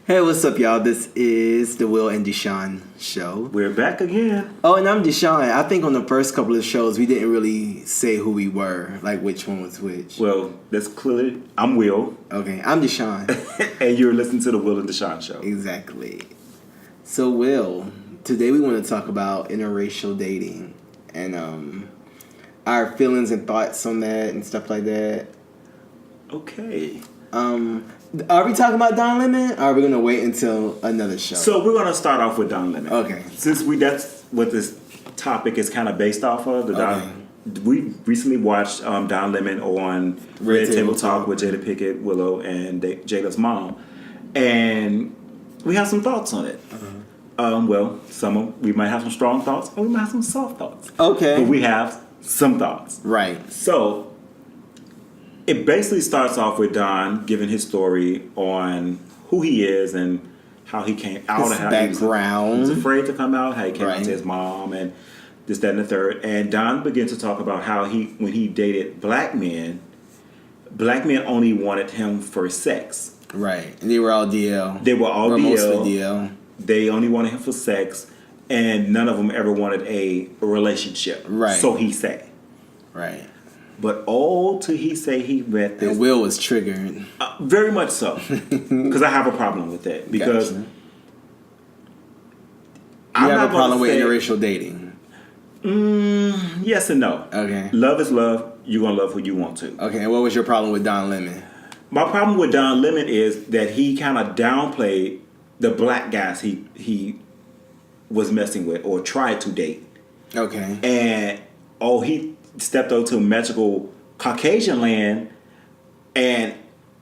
Hey, what's up, y'all? This is the Will and DeShaun show. We're back again. Oh, and I'm DeShaun. I think on the first couple of shows, we didn't really say who we were, like which one was which. Well, that's clearly, I'm Will. Okay, I'm DeShaun. And you're listening to the Will and DeShaun show. Exactly. So, Will, today we want to talk about interracial dating and our feelings and thoughts on that and stuff like that. Okay. Are we talking about Don Lemon, or are we going to wait until another show? So we're going to start off with Don Lemon. Okay. Since that's what this topic is kind of based off of. Okay. We recently watched Don Lemon on Red Table Talk with Jada Pinkett, Willow, and Jada's mom. And we have some thoughts on it. Well, we might have some strong thoughts, or we might have some soft thoughts. Okay. But we have some thoughts. Right. So it basically starts off with Don giving his story on who he is and how he came out, His and how background. he was afraid to come out, how he came out Right. to his mom, and this, that, and the third. And Don began to talk about how when he dated black men only wanted him for sex. Right. And they were all DL. They were all DL. Mostly DL. They only wanted him for sex, and none of them ever wanted a relationship. Right. So he said. Right. But till he say he met this. And Will was triggered. Very much so. Because I have a problem with that. Because Gotcha. I'm You have not a problem with gonna say- interracial dating. Yes and no. Okay. Love is love. You're going to love who you want to. Okay, and what was your problem with Don Lemon? My problem with Don Lemon is that he kind of downplayed the black guys he was messing with or tried to date. Okay. And he stepped over to magical Caucasian land, and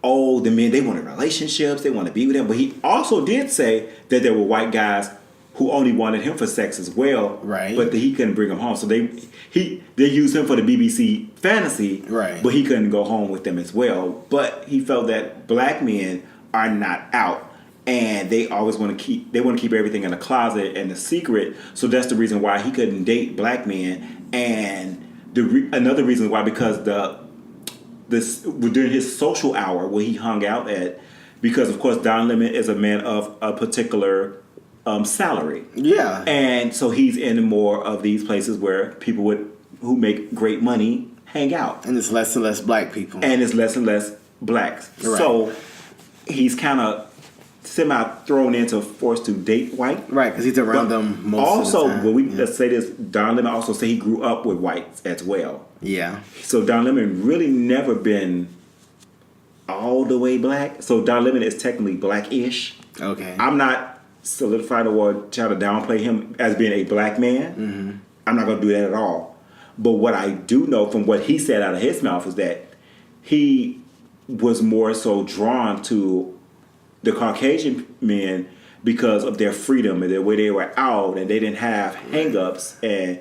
the men, they wanted relationships, they want to be with him. But he also did say that there were white guys who only wanted him for sex as well, Right. But that he couldn't bring them home. So they used him for the BBC fantasy, Right. But he couldn't go home with them as well. But he felt that black men are not out. And they always want to keep everything in a closet and a secret. So that's the reason why he couldn't date black men. And another reason why, because during his social hour where he hung out at, because of course Don Lemon is a man of a particular salary. Yeah. And so he's in more of these places where people who make great money hang out. And it's less and less black people. And it's less and less blacks. Right. So he's kind of semi-thrown into forced to date white. Right, because he's around them most of the time. Also, let's say this, Don Lemon also said he grew up with whites as well. Yeah. So Don Lemon really never been all the way black. So Don Lemon is technically black-ish. Okay. I'm not solidified or trying to downplay him as being a black man. Mm-hmm. I'm not going to do that at all. But what I do know from what he said out of his mouth is that he was more so drawn to the Caucasian men because of their freedom and the way they were out, and they didn't have hang-ups. And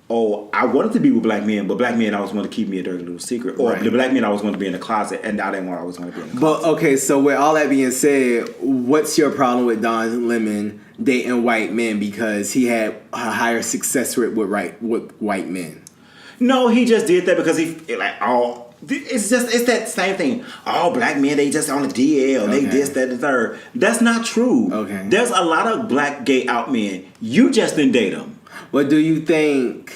I wanted to be with black men, but black men always wanted to keep me a dirty little secret. Or Right. the black men always wanted to be in the closet, and I didn't always want to be in the closet. But, okay, so with all that being said, what's your problem with Don Lemon dating white men because he had a higher success rate with white men? No, he just did that because it's that same thing. All black men, they just on the DL, Okay. they this, that, and the third. That's not true. Okay. There's a lot of black gay out men. You just didn't date them. Well, do you think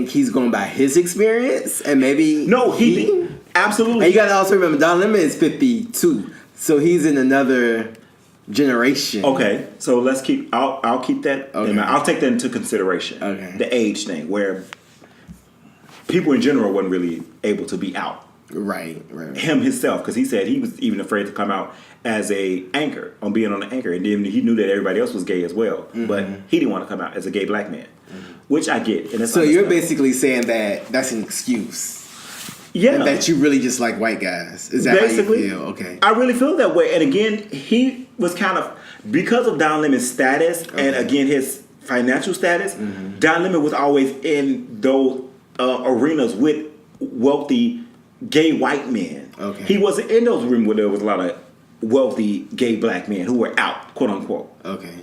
he's going by his experience and maybe No, he absolutely. And you got to also remember Don Lemon is 52, so he's in another generation. Okay, so let's keep. I'll keep that. Okay. I'll take that into consideration. Okay. The age thing, where people in general wasn't really able to be out. Right. Him himself, because he said he was even afraid to come out as a anchor, on being on the anchor, and then he knew that everybody else was gay as well, but he didn't want to come out as a gay black man, which I get. And that's So you're understandable. basically saying that that's an excuse. Yeah. And that you really just like white guys. Is that Basically, how you feel? Okay. I really feel that way. And again, he was kind of, because of Don Lemon's status and again his financial status, Don Lemon was always in those arenas with wealthy gay white men. Okay. He wasn't in those rooms where there was a lot of wealthy gay black men who were out, quote unquote. Okay.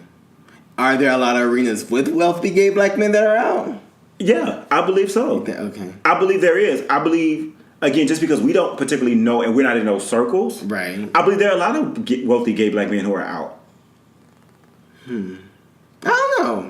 Are there a lot of arenas with wealthy gay black men that are out? Yeah, I believe so. Okay. I believe there is. I believe again, just because we don't particularly know and we're not in those circles, Right. I believe there are a lot of wealthy gay black men who are out. I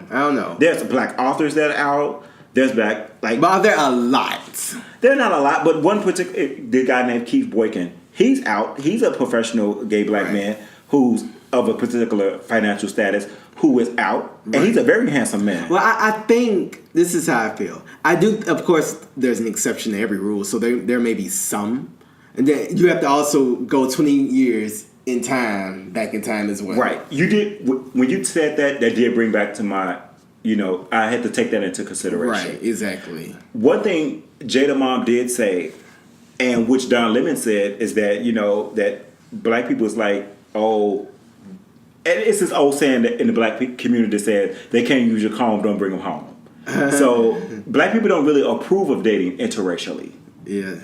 don't know. There's black authors that are out. There's black, like... But there are a lot. There are not a lot, but one particular... The guy named Keith Boykin, he's out. He's a professional gay black man who's of a particular financial status who is out. And he's a very handsome man. Well, I think this is how I feel. I do, of course, there's an exception to every rule, so there may be some. And then you have to also go 20 years back in time as well. Right. You did, when you said that did bring back to my, I had to take that into consideration. Right, exactly. One thing Jada Mom did say, and which Don Lemon said, is that, that black people is like, oh, and it's this old saying that in the black community that says they can't use your comb, don't bring them home. So black people don't really approve of dating interracially. Yeah.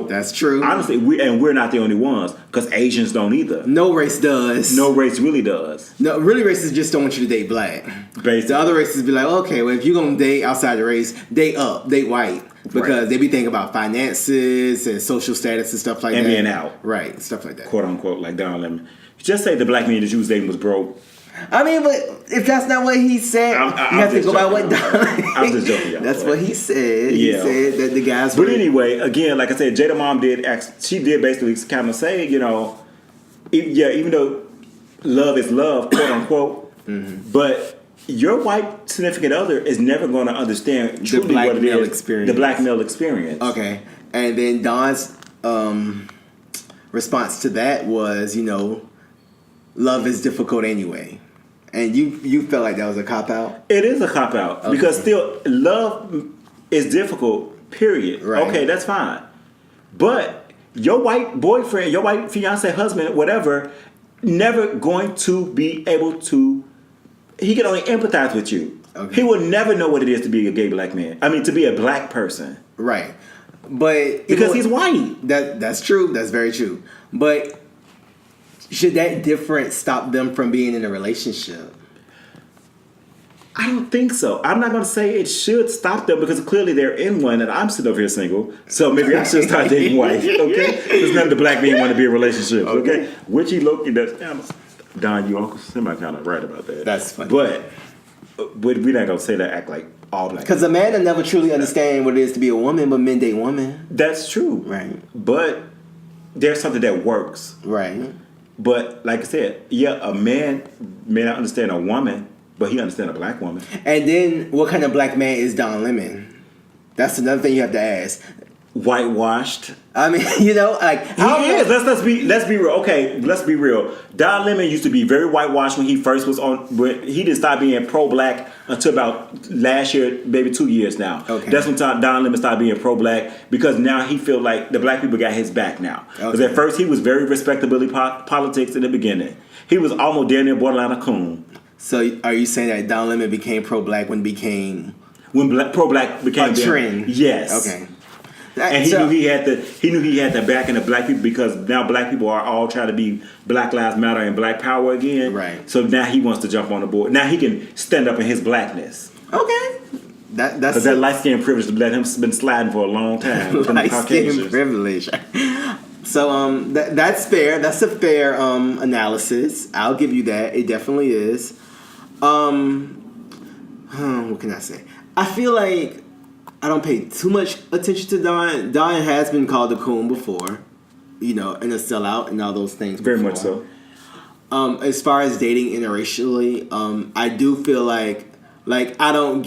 That's true. Honestly, we're not the only ones, because Asians don't either. No race does. No race really does. No, really races just don't want you to date black. Basically. The other races be like, okay, well, if you're going to date outside the race, date white. Because they be thinking about finances and social status and stuff like that. And being out. Right, stuff like that. Quote unquote, like Don Lemon. Just say the black man that you was dating was broke. I mean, but if that's not what he said, you have to go by what Don. I'm just joking, y'all. That's what he said. He said that the guys. But anyway, again, like I said, Jada Mom she did basically kind of say, even though love is love, quote unquote, but your white significant other is never going to understand truly what it is. Experience. The black male experience. Okay, and then Don's response to that was, love is difficult anyway. And you felt like that was a cop-out? It is a cop-out. Okay. Because still, love is difficult, period. Right. Okay, that's fine. But your white boyfriend, your white fiance, husband, whatever, never going to be able to... He can only empathize with you. Okay. He will never know what it is to be a gay black man. I mean, to be a black person. Right. But... Because he's white. That's true. That's very true. But... should that difference stop them from being in a relationship? I don't think so. I'm not going to say it should stop them, because clearly they're in one and I'm sitting over here single. So maybe I should start dating white, okay? Because none of the black men want to be in relationships, okay? Which he looked at. Don, you Uncle Semi kind of right about that. That's funny. But we're not going to say that, act like all black. Because a man will never truly understand what it is to be a woman, but men date women. That's true. Right. But there's something that works. Right. But like I said, a man may not understand a woman, but he understands a black woman. And then, what kind of black man is Don Lemon? That's another thing you have to ask. Whitewashed. I mean, he is. Let's be real. Okay, let's be real. Don Lemon used to be very whitewashed when he first was on. But he didn't stop being pro-black until about last year, maybe 2 years now. Okay. That's when Don Lemon started being pro-black, because now he feel like the black people got his back now. Because at first he was very respectability politics in the beginning. He was almost damn near borderline a coon. So are you saying that Don Lemon became pro-black when pro-black became a trend? Yes. Okay. And he knew he had the backing of black people, because now black people are all trying to be Black Lives Matter and Black Power again. Right. So now he wants to jump on the board. Now he can stand up in his blackness. Okay. That's because that light skin privilege let him been sliding for a long time. Light skin privilege. So that's fair. That's a fair analysis. I'll give you that. It definitely is. What can I say? I feel like I don't pay too much attention to Don. Don has been called a coon before, and a sellout and all those things. Very much so. As far as dating interracially, I do feel like I don't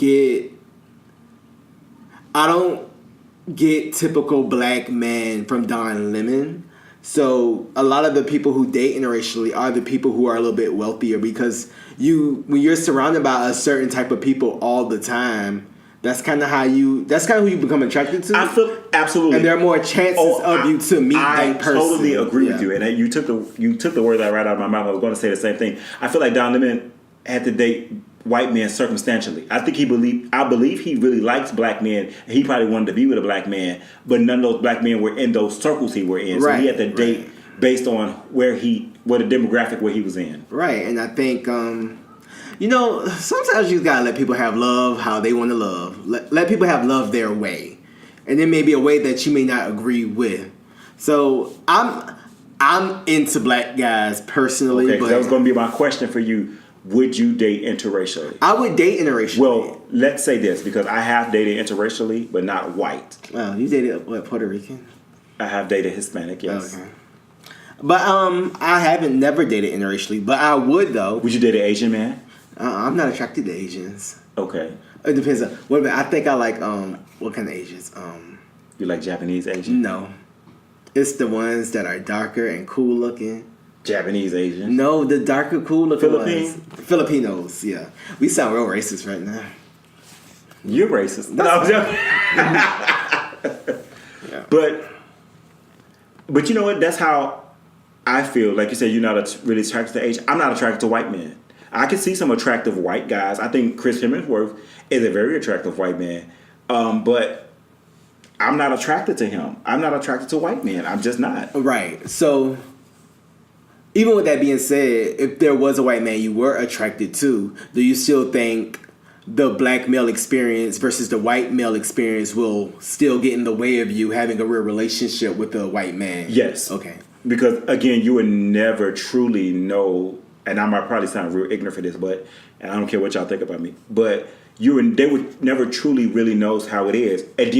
get typical black man from Don Lemon. So a lot of the people who date interracially are the people who are a little bit wealthier, because when you're surrounded by a certain type of people all the time, that's kind of who you become attracted to. I feel absolutely, and there are more chances of you to meet that person. I totally agree with you, and you took the words right out of my mouth. I was going to say the same thing. I feel like Don Lemon had to date white men circumstantially. I believe he really likes black men, and he probably wanted to be with a black man, but none of those black men were in those circles he were in. So he had to date based on what the demographic where he was in. Right, and I think sometimes you gotta let people have love how they want to love. Let people have love their way. and there may be a way that you may not agree with. So I'm into black guys personally. Okay, but that was going to be my question for you. Would you date interracially? I would date interracially. Well, let's say this, because I have dated interracially, but not white. Wow, you dated what, Puerto Rican? I have dated Hispanic, yes. Okay. But I haven't never dated interracially, but I would though. Would you date an Asian man? I'm not attracted to Asians. Okay. It depends on what I think I like. What kind of Asians? You like Japanese Asian? No, it's the ones that are darker and cool looking. Japanese Asian? No, the darker, cool looking Philippine? ones. Filipinos, yeah. We sound real racist right now. You're racist. No, I'm joking. Yeah. But you know what? That's how I feel. Like you said, you're not really attracted to Asian. I'm not attracted to white men. I can see some attractive white guys. I think Chris Hemsworth is a very attractive white man. But I'm not attracted to him. I'm not attracted to white men. I'm just not. Right. So, even with that being said, if there was a white man you were attracted to, do you still think the black male experience versus the white male experience will still get in the way of you having a real relationship with a white man? Yes. Okay. Because, again, you would never truly know, and I might probably sound real ignorant for this, but and I don't care what y'all think about me, but they would never truly really knows how it is. And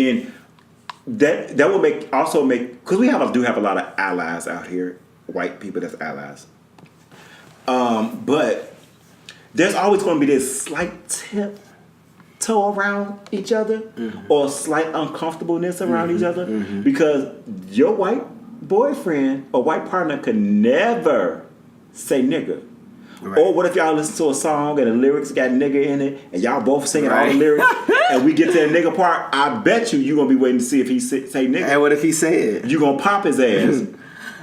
then that will make because we do have a lot of allies out here, white people that's allies. But there's always going to be this slight tiptoe around each other, or slight uncomfortableness around each other, because your white boyfriend or white partner could never say nigga. Right. Or what if y'all listen to a song and the lyrics got nigga in it, and y'all both singing all the lyrics, and we get to the nigga part? I bet you gonna be waiting to see if he say nigga. And what if he say it? You gonna pop his ass.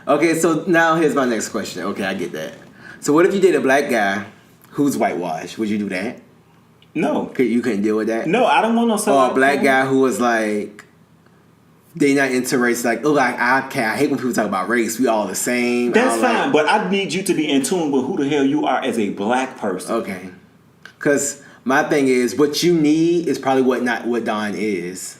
Okay, so now here's my next question. Okay, I get that. So what if you date a black guy who's whitewashed? Would you do that? No. You couldn't deal with that? No, I don't want no. Or a black guy who was like, they not into race. Like, oh, I hate when people talk about race. We all the same. That's fine, but I need you to be in tune with who the hell you are as a black person. Okay. Because my thing is, what you need is probably what Don is.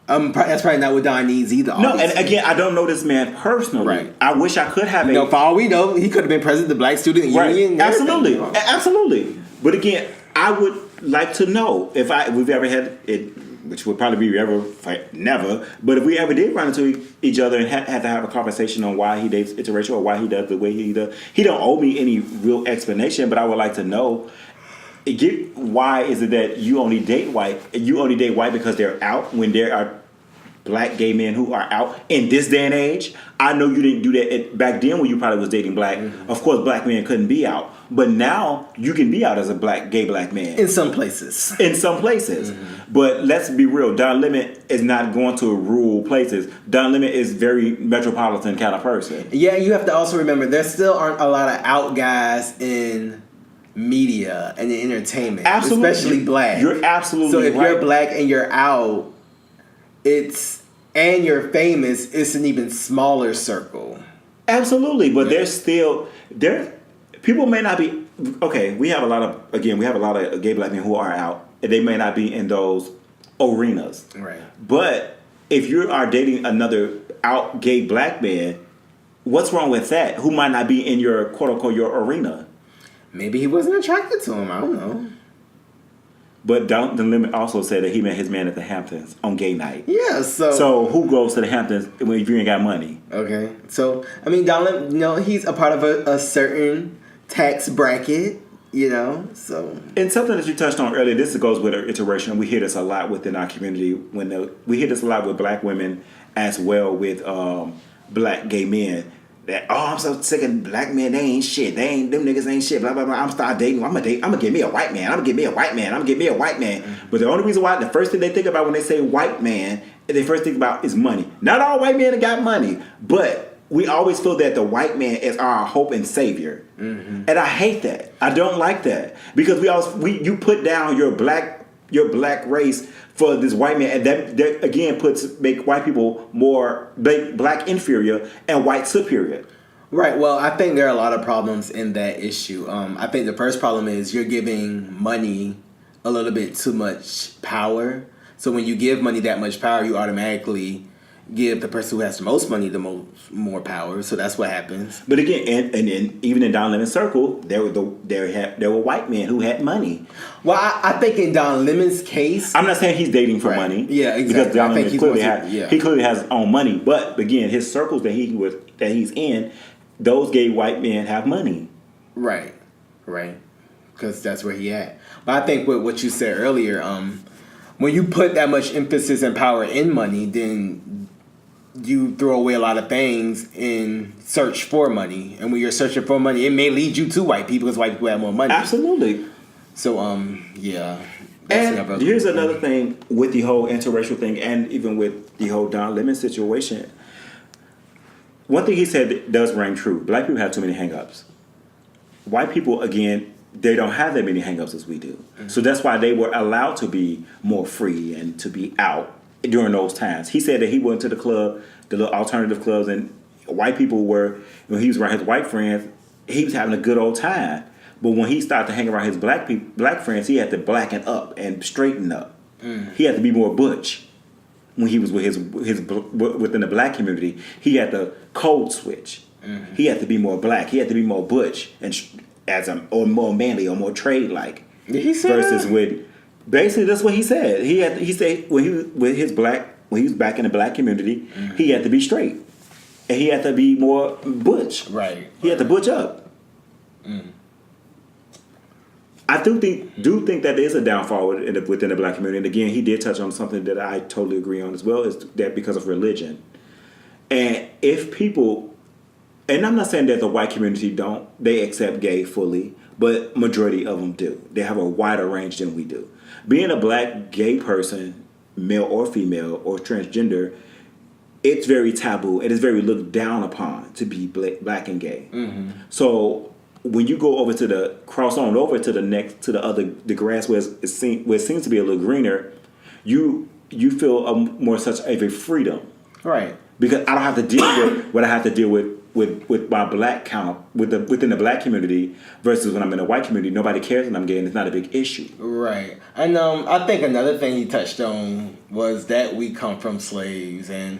That's probably not what Don needs either. No, and again, I don't know this man personally. Right. I wish I could have for all we know, he could have been president of the Black Student Union. Absolutely. Absolutely. But again, I would like to know if we've ever had it, which would probably be never, but if we ever did run into each other and had to have a conversation on why he dates interracial or why he does the way he does, he don't owe me any real explanation, but I would like to know, why is it that you only date white because they're out when there are black gay men who are out in this day and age? I know you didn't do that back then when you probably was dating black. Mm-hmm. Of course, black men couldn't be out. But now you can be out as a gay black man. In some places. Mm-hmm. But let's be real. Don Lemon is not going to rural places. Don Lemon is very metropolitan kind of person. Yeah, you have to also remember there still aren't a lot of out guys in media and in entertainment. Absolutely. Especially black. You're absolutely right. So if you're black and you're out, and you're famous, it's an even smaller circle. Absolutely. But people may not be okay. We have a lot of gay black men who are out, and they may not be in those arenas. Right. But if you are dating another out gay black man, what's wrong with that? Who might not be in your quote unquote your arena? Maybe he wasn't attracted to him. I don't know. But Don Lemon also said that he met his man at the Hamptons on gay night. Yeah, so who goes to the Hamptons when you ain't got money? Okay. So, I mean, Don Lemon, he's a part of a certain tax bracket, so. And something that you touched on earlier, this goes with interracial. We hear this a lot within our community. We hear this a lot with black women as well with black gay men. That, I'm so sick of black men. They ain't shit. Them niggas ain't shit. Blah blah blah. I'm start dating. I'm gonna get me a white man. Mm-hmm. But the only reason why, the first thing they think about when they say white man, they first think about is money. Not all white men have got money, but we always feel that the white man is our hope and savior, and I hate that. I don't like that because you put down your black race for this white man, and that again make white people black inferior and white superior. Right. Well, I think there are a lot of problems in that issue. I think the first problem is you're giving money a little bit too much power. So when you give money that much power, you automatically give the person who has the most money more power. So that's what happens. But again, and even in Don Lemon's circle, there were white men who had money. Well, I think in Don Lemon's case, I'm not saying he's dating for money. Yeah, exactly. Because Don Lemon he clearly has his own money. But again, his circles that he's in, those gay white men have money. Right. Because that's where he at. But I think with what you said earlier, when you put that much emphasis and power in money, then you throw away a lot of things in search for money. And when you're searching for money, it may lead you to white people because white people have more money. Absolutely. So, yeah. And here's another thing with the whole interracial thing and even with the whole Don Lemon situation. One thing he said does ring true. Black people have too many hang-ups. White people, again, they don't have that many hang-ups as we do. Mm-hmm. So that's why they were allowed to be more free and to be out during those times. He said that he went to the club, the little alternative clubs, and white people were, when he was around his white friends, he was having a good old time. But when he started to hang around his black friends, he had to blacken up and straighten up. Mm. He had to be more butch. When he was with his within the black community, he had to code switch. Mm-hmm. He had to be more black. He had to be more butch and or more manly or more trade like. Did he say versus that? With basically that's what he said. He said when he was back in the black community, mm-hmm. he had to be straight and he had to be more butch. Right. He had to butch up. Mm. I do think that there is a downfall within the black community. And again, he did touch on something that I totally agree on as well, is that because of religion. And if people, and I'm not saying that the white community they accept gay fully, but majority of them do. They have a wider range than we do. Being a black gay person, male or female or transgender, it's very taboo. It is very looked down upon to be black and gay. Mm-hmm. So when you go over to the the grass where it seems to be a little greener, you feel more such of a freedom, right? Because I don't have to deal with what I have to deal with my black count within the black community versus when I'm in a white community. Nobody cares when I'm gay, and it's not a big issue, right? And I think another thing he touched on was that we come from slaves, and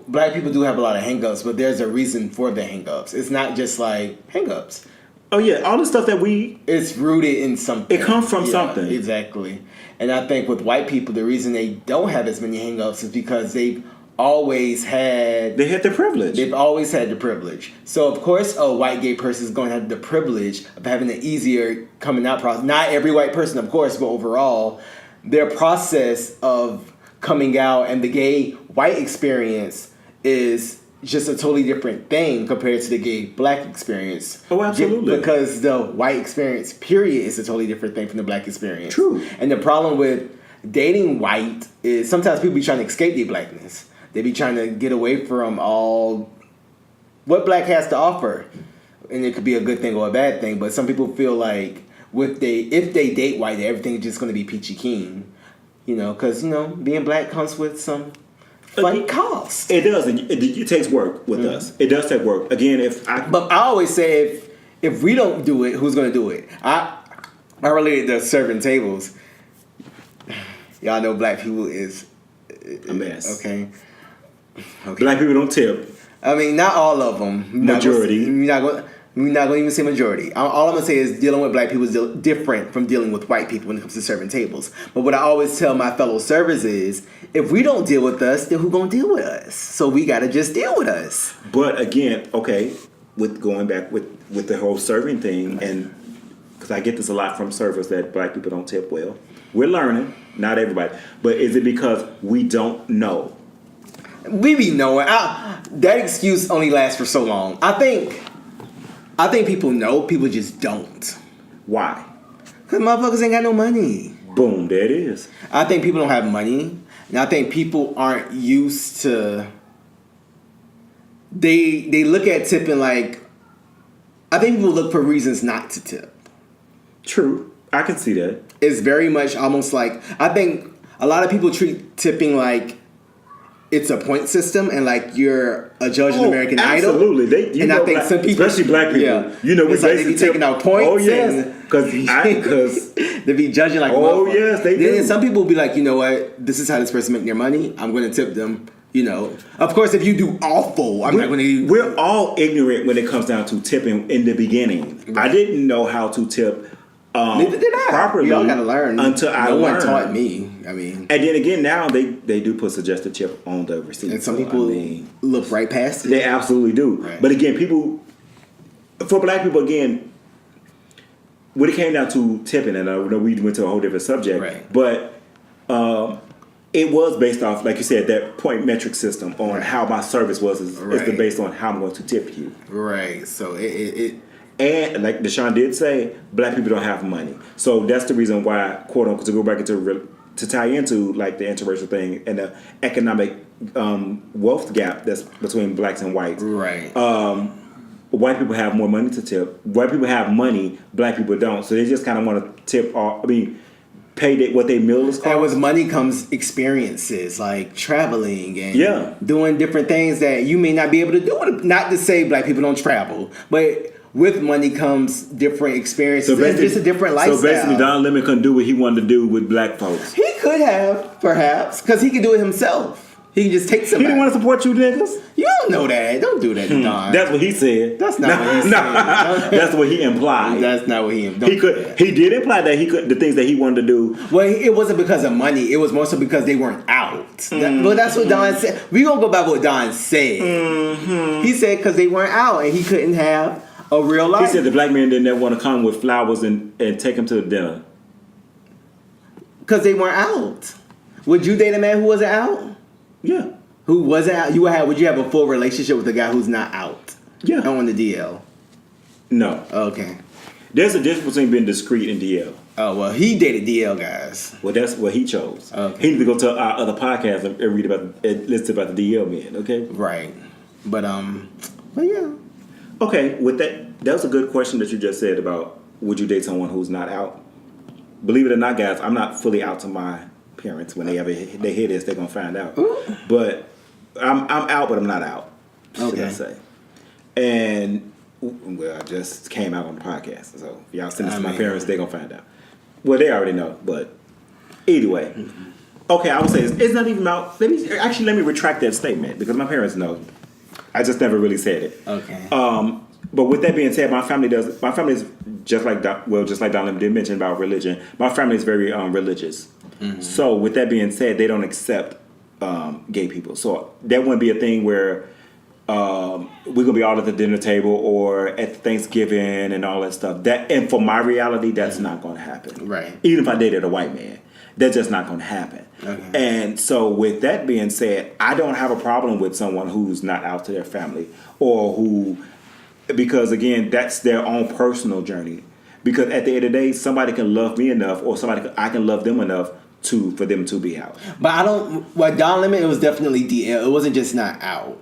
black people do have a lot of hang-ups, but there's a reason for the hang-ups. It's not just like hang-ups. Oh yeah, all the stuff that it's rooted in something. It comes from something. Exactly. And I think with white people, the reason they don't have as many hang-ups is because they've always had... They had the privilege. They've always had the privilege. So, of course, a white gay person is going to have the privilege of having an easier coming out process. Not every white person, of course, but overall, their process of coming out and the gay white experience is just a totally different thing compared to the gay black experience. Oh, absolutely. Because the white experience, period, is a totally different thing from the black experience. True. And the problem with dating white is sometimes people be trying to escape their blackness. They be trying to get away from all what black has to offer. And it could be a good thing or a bad thing, but some people feel like if they date white, everything is just going to be peachy keen. Because, being black comes with some fun cost. It does. It takes work with us. It does take work. Again, But I always say if we don't do it, who's going to do it? I related to serving tables. Y'all know black people is a mess. Okay. Black people don't tip. I mean, not all of them. Majority. We're not going to even say majority. All I'm going to say is dealing with black people is different from dealing with white people when it comes to serving tables. But what I always tell my fellow servers is, if we don't deal with us, then who's going to deal with us? So we got to just deal with us. But again, okay, with going back with the whole serving thing, and because I get this a lot from servers that black people don't tip well. We're learning, not everybody. But is it because we don't know? We be knowing. That excuse only lasts for so long. I think people know. People just don't. Why? Because motherfuckers ain't got no money. Boom, there it is. I think people don't have money. And I think people aren't used to... They look at tipping like... I think people look for reasons not to tip. True. I can see that. It's very much almost like... I think a lot of people treat tipping like it's a point system and like you're a judge in American Idol. Absolutely. And I think some people, especially black people, it's like they be taking out points. Oh yes, because they be judging like. Oh yes, they do. Then some people be like, you know what, this is how this person make their money. I'm going to tip them. Of course, if you do awful, I'm not going to. We're all ignorant when it comes down to tipping in the beginning. Right. I didn't know how to tip. Neither did I. Properly. Y'all gotta learn. Until I learned. No one taught me. I mean, and then again, now they do put suggested tip on the receipt. And some people look right past it. They absolutely do. Right. But again, for black people, again, when it came down to tipping, and I know we went to a whole different subject, right. But it was based off, like you said, that point metric system on how my service was is based on how I'm going to tip you. Right. So it and like DeShaun did say, black people don't have money. So that's the reason why, quote unquote, to go back into to tie into like the interracial thing and the economic wealth gap that's between blacks and whites. Right. White people have more money to tip. White people have money. Black people don't. So they just kind of want to tip. Pay what their meal is cost. And with money comes experiences like traveling and doing different things that you may not be able to do. Not to say black people don't travel, but with money comes different experiences. So it's just a different lifestyle. So basically, Don Lemon couldn't do what he wanted to do with black folks. He could have, perhaps, because he could do it himself. He can just take somebody. He didn't want to support you niggas? You don't know that. Don't do that to Don. That's what he said. That's not what he said. That's what he implied. That's not what he implied. He did imply that he could, the things that he wanted to do. Well, it wasn't because of money. It was more so because they weren't out. But that's what Don said. We gonna go by what Don said. Mm-hmm. He said because they weren't out and he couldn't have a real life. He said the black man didn't want to come with flowers and take him to dinner. Because they weren't out. Would you date a man who wasn't out? Yeah. Who wasn't out? Would you have a full relationship with a guy who's not out? Yeah. On the DL? No. Okay. There's a difference between being discreet and DL. Oh, well, he dated DL guys. Well, that's what he chose. Okay. He needs to go to our other podcast and read listen about the DL men, okay? Right. But yeah. Okay, with that was a good question that you just said about would you date someone who's not out? Believe it or not, guys, I'm not fully out to my parents. When they hear this, they're gonna find out. Ooh. But I'm out, but I'm not out. Should I say? And well, I just came out on the podcast, so if y'all send this to my parents, they're gonna find out. Well, they already know, but anyway. Mm-hmm. Okay, I would say it's not even out. Let me retract that statement because my parents know. I just never really said it. Okay. But with that being said, my family is just like Don Lemon did mention about religion. My family is very religious. Mm-hmm. So with that being said, they don't accept gay people. So that wouldn't be a thing where we're gonna be all at the dinner table or at Thanksgiving and all that stuff. And for my reality, that's not gonna happen. Right. Even if I dated a white man, that's just not gonna happen. Okay. And so with that being said, I don't have a problem with someone who's not out to their family or who, because again, that's their own personal journey. Because at the end of the day, somebody can love me enough or I can love them enough for them to be out. But Don Lemon, it was definitely DL. It wasn't just not out.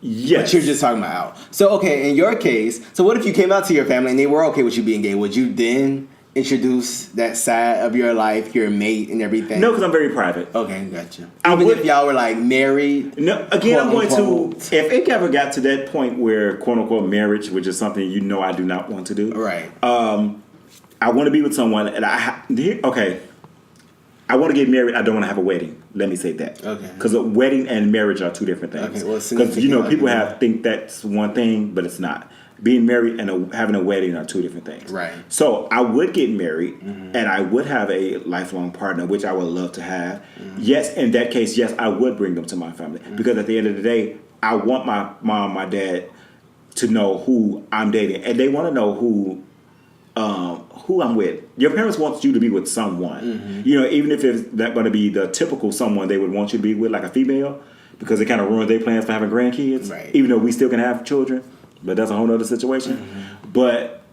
Yes. But you're just talking about out. So, okay, in your case, so what if you came out to your family and they were okay with you being gay? Would you then introduce that side of your life, your mate and everything? No, because I'm very private. Okay, gotcha. Even if y'all were like married? No, again, I'm going to, if it ever got to that point where quote unquote marriage, which is something I do not want to do. Right. I want to be with someone and I want to get married. I don't want to have a wedding. Let me say that. Okay. Because a wedding and marriage are two different things. Okay. Well, because people think that's one thing, but it's not. Being married and having a wedding are two different things. Right. So I would get married, and I would have a lifelong partner, which I would love to have. Mm-hmm. Yes, in that case, yes, I would bring them to my family because at the end of the day, I want my mom, my dad to know who I'm dating, and they want to know who I'm with. Your parents want you to be with someone, even if it's not going to be the typical someone they would want you to be with, like a female, because it kind of ruins their plans for having grandkids. Right. Even though we still can have children. But that's a whole other situation. Mm-hmm. But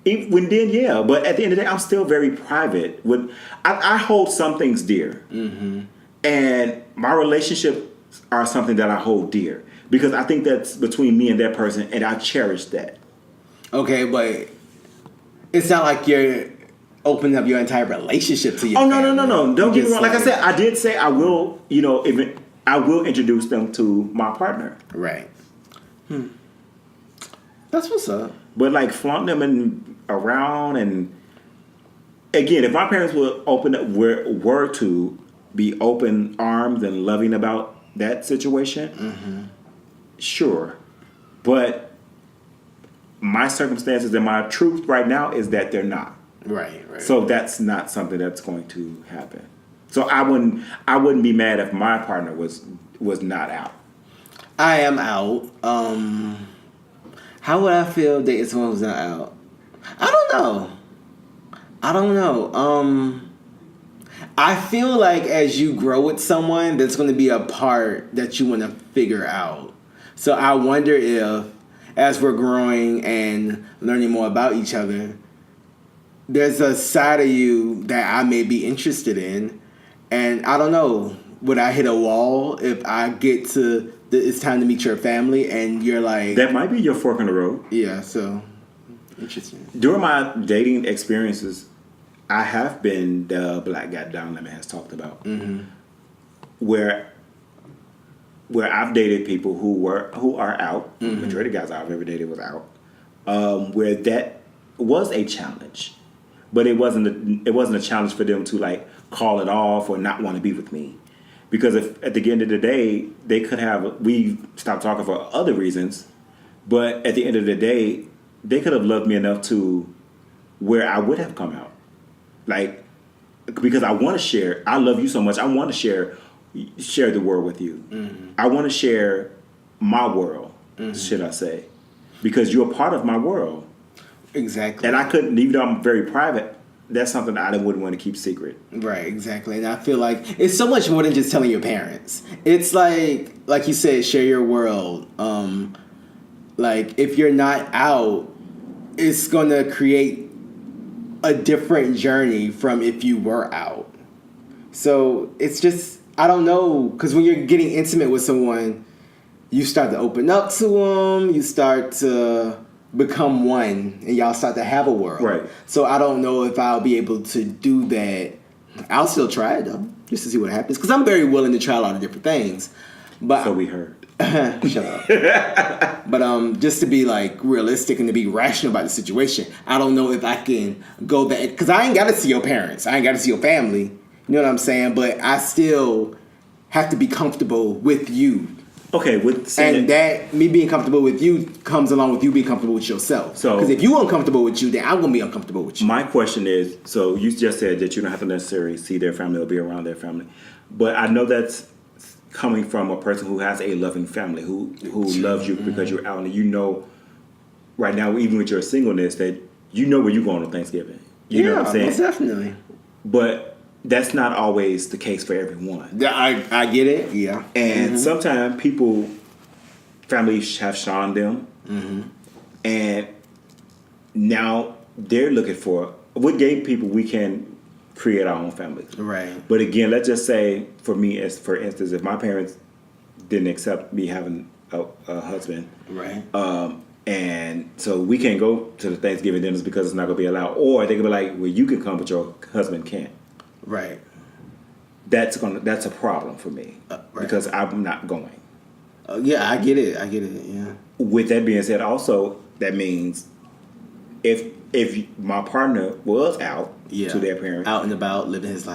but at the end of the day, I'm still very private. I hold some things dear. Mm-hmm. And my relationships are something that I hold dear. Because I think that's between me and that person, and I cherish that. Okay, but it's not like you're open up your entire relationship to your Oh, family. no. Don't get me Just wrong. Like I said, I did say I will, even I will introduce them to my partner. Right. That's what's up. But like flaunt them around, and again, if my parents were were to be open arms and loving about that situation, sure. But my circumstances and my truth right now is that they're not. Right. So that's not something that's going to happen. So I wouldn't be mad if my partner was not out. I am out. How would I feel dating someone who's not out? I don't know. I feel like as you grow with someone, there's going to be a part that you want to figure out. So I wonder if, as we're growing and learning more about each other, there's a side of you that I may be interested in. And I don't know, would I hit a wall if I get to, it's time to meet your family and you're like... That might be your fork in the road. Yeah, so, interesting. During my dating experiences, I have been the black guy Don Lemon has talked about. Mm-hmm. Where I've dated people who are out. Mm-hmm. The majority of guys I've ever dated was out. Where that was a challenge. But it wasn't a challenge for them to like call it off or not want to be with me. Because if at the end of the day, we stopped talking for other reasons, but at the end of the day, they could have loved me enough to where I would have come out. Like, because I want to share, I love you so much, I want to share the world with you. Mm-hmm. I want to share my world, should I say. Because you're a part of my world. Exactly. And I couldn't, even though I'm very private, that's something I wouldn't want to keep secret. Right, exactly. And I feel like it's so much more than just telling your parents. It's like you said, share your world. Like, if you're not out, it's going to create a different journey from if you were out. So it's just, I don't know, because when you're getting intimate with someone, you start to open up to them, you start to become one, and y'all start to have a world. Right. So I don't know if I'll be able to do that. I'll still try it though, just to see what happens, because I'm very willing to try a lot of different things. But So we heard. Shut up. But just to be like realistic and to be rational about the situation, I don't know if I can go that, because I ain't got to see your parents, I ain't got to see your family. You know what I'm saying? But I still have to be comfortable with you. Okay, and that me being comfortable with you comes along with you being comfortable with yourself. So, because if you uncomfortable with you, then I'm gonna be uncomfortable with you. My question is: so you just said that you don't have to necessarily see their family or be around their family, but I know that's coming from a person who has a loving family who loves you because you're out, and you know, right now, even with your singleness, that you know where you're going on Thanksgiving. You know what I'm saying? Most definitely. But that's not always the case for everyone. I get it, yeah. And sometimes families have shunned them, and now they're looking for what gay people we can create our own families. Right. But again, let's just say for me, as for instance, if my parents didn't accept me having a husband, right, and so we can't go to the Thanksgiving dinners because it's not going to be allowed, or they could be like, well, you can come, but your husband can't. Right. That's a problem for me because I'm not going. Yeah, I get it. Yeah. With that being said, also that means if my partner was out to their parents, out and about, living his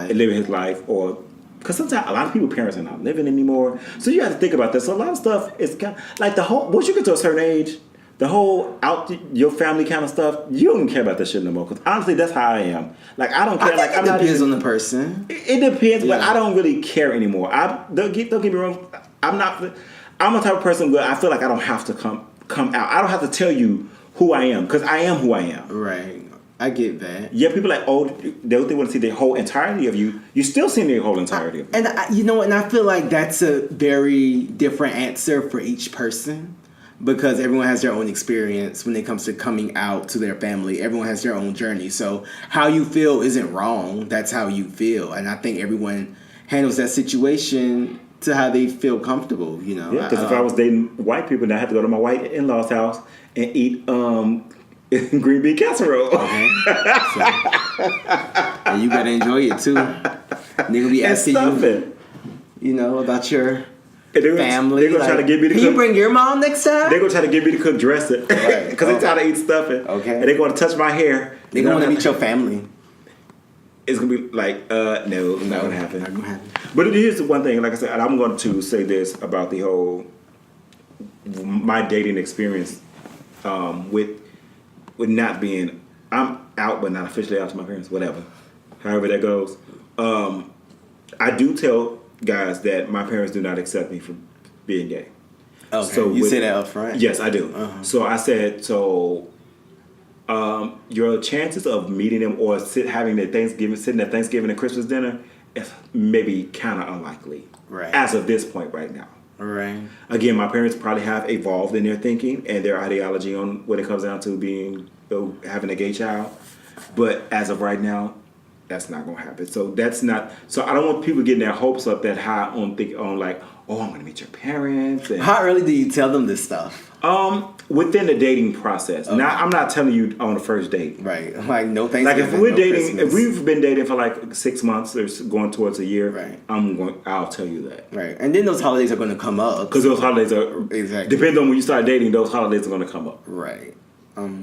life, or because sometimes a lot of people's parents are not living anymore, so you have to think about this. So a lot of stuff is kind of like the whole. Once you get to a certain age, the whole out your family kind of stuff, you don't even care about that shit no more. Because honestly, that's how I am. Like I don't care. Like it depends on the person. It depends, but I don't really care anymore. Don't get me wrong. I'm a type of person where I feel like I don't have to come out. I don't have to tell you who I am because I am who I am. Right. I get that. Yeah, people are like, oh, they want to see the whole entirety of you. You still see the whole entirety of you. And I feel like that's a very different answer for each person. Because everyone has their own experience when it comes to coming out to their family. Everyone has their own journey. So how you feel isn't wrong. That's how you feel. And I think everyone handles that situation to how they feel comfortable, you know. Yeah, because if I was dating white people, then I had to go to my white in-laws' house and eat green bean casserole. Okay. So, and you better enjoy it too. They gonna be asking you know, about your family. They're gonna try to get me to cook. Can you bring your mom next time? They're gonna try to get me to cook dressing. Right. Because they try to eat stuffing. Okay. And they're gonna touch my hair. They gonna want to meet your family. It's gonna be like, no, it's not gonna happen. Not gonna happen. But here's the one thing, like I said, and I'm going to say this about the whole my dating experience with not being, I'm out but not officially out to my parents, whatever. However that goes. I do tell guys that my parents do not accept me for being gay. Okay. So you say that up front? Yes, I do. Uh-huh. So I said, your chances of meeting them or sitting at Thanksgiving and Christmas dinner is maybe kind of unlikely. Right. As of this point right now. Right. Again, my parents probably have evolved in their thinking and their ideology on when it comes down to having a gay child. But as of right now, that's not going to happen. So that's not. So I don't want people getting their hopes up that high on like, oh, I'm going to meet your parents. And, how early do you tell them this stuff? Within the dating process. Okay. Now, I'm not telling you on the first date. Right. Like no Thanksgiving. Like if we're dating, Christmas. if we've been dating for like 6 months or going towards a year, right. I'll tell you that. Right. And then those holidays are going to come up. Because those holidays are exactly. Depends on when you start dating. Those holidays are going to come up. Right.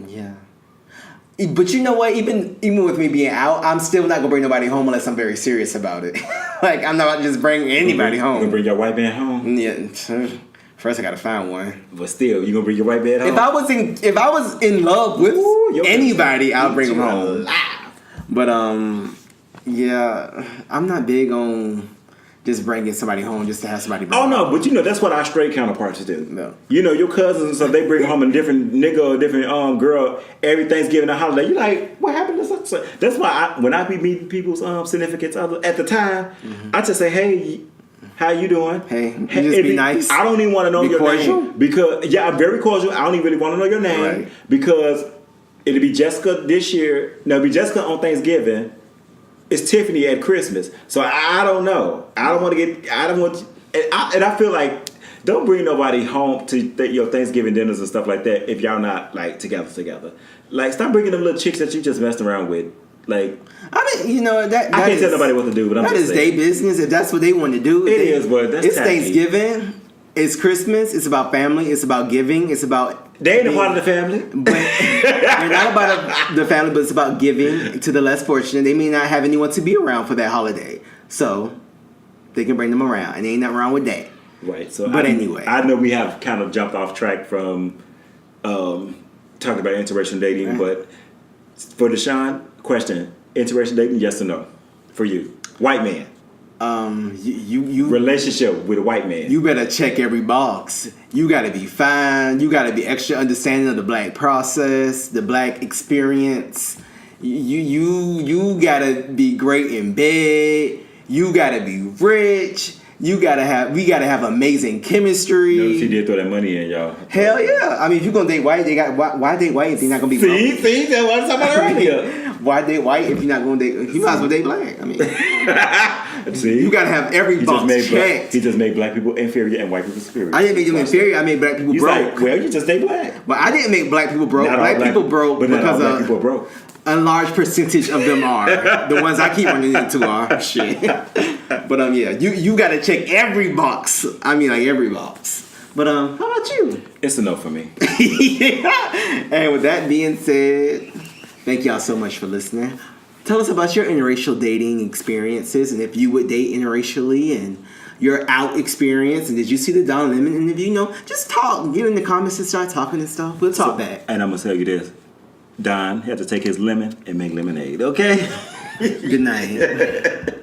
Yeah. But you know what? Even with me being out, I'm still not gonna bring nobody home unless I'm very serious about it. Like I'm not just bringing anybody home. You gonna bring your white man home? Yeah. First, I gotta find one. But still, you gonna bring your white man home? If I was in love with anybody, I'll bring them home. Alive. But yeah, I'm not big on just bringing somebody home just to have somebody bring Oh, no, home. but you know, that's what our straight counterparts do. No. You know, your cousins and stuff, they bring home a different nigga or a different girl every Thanksgiving and holiday. You're like, what happened to such? That's why when I be meeting people's significant other at the time, I just say, hey, how you doing? Hey, you just be nice. I don't even want to know your cordial? name. Because, yeah, I'm very cordial. I don't even really want to know your name. Right. Because it'll be Jessica this year. No, it'll be Jessica on Thanksgiving. It's Tiffany at Christmas. So I don't know. I don't want. And I feel like don't bring nobody home to your Thanksgiving dinners and stuff like that if y'all not like together. Like stop bringing them little chicks that you just messed around with. Like I mean, you know that I can't tell nobody what to do, but I'm that just is saying. their business. If that's what they want to do, It is, but that's it's tacky. Thanksgiving. It's Christmas. It's about family. It's about giving. It's about They ain't a part of the family. But they're not about the family, but it's about giving to the less fortunate. They may not have anyone to be around for that holiday, so they can bring them around, and there ain't nothing wrong with that. Right. So, anyway, I know we have kind of jumped off track from talking about interracial dating, but for DeShaun, question: interracial dating, yes or no? For you, white man. You Relationship with a white man. You better check every box. You gotta be fine. You gotta be extra understanding of the black process, the black experience. You gotta be great in bed. You gotta be rich. We gotta have amazing chemistry. Notice he did throw that money in, y'all. Hell yeah! I mean, if you're gonna date white, why date white if you're not gonna be wealthy? See, that's what I'm talking about earlier. Why date white if you're not gonna date? You might as well date black. I mean, see, you gotta have every box checked. He just made black people inferior and white people superior. I didn't make them inferior. I made black people broke. Like, well, you just date black. But I didn't make black people broke. Black people broke but because black people broke. A large percentage of them are. The ones I keep running into are shit. But yeah, you gotta check every box. I mean, like every box. But how about you? It's a no for me. And with that being said, thank y'all so much for listening. Tell us about your interracial dating experiences and if you would date interracially and your out experience. And did you see the Don Lemon interview? You know, just talk. Get in the comments and start talking and stuff. We'll talk back. And I'm gonna tell you this. Don had to take his lemon and make lemonade, okay? Good night.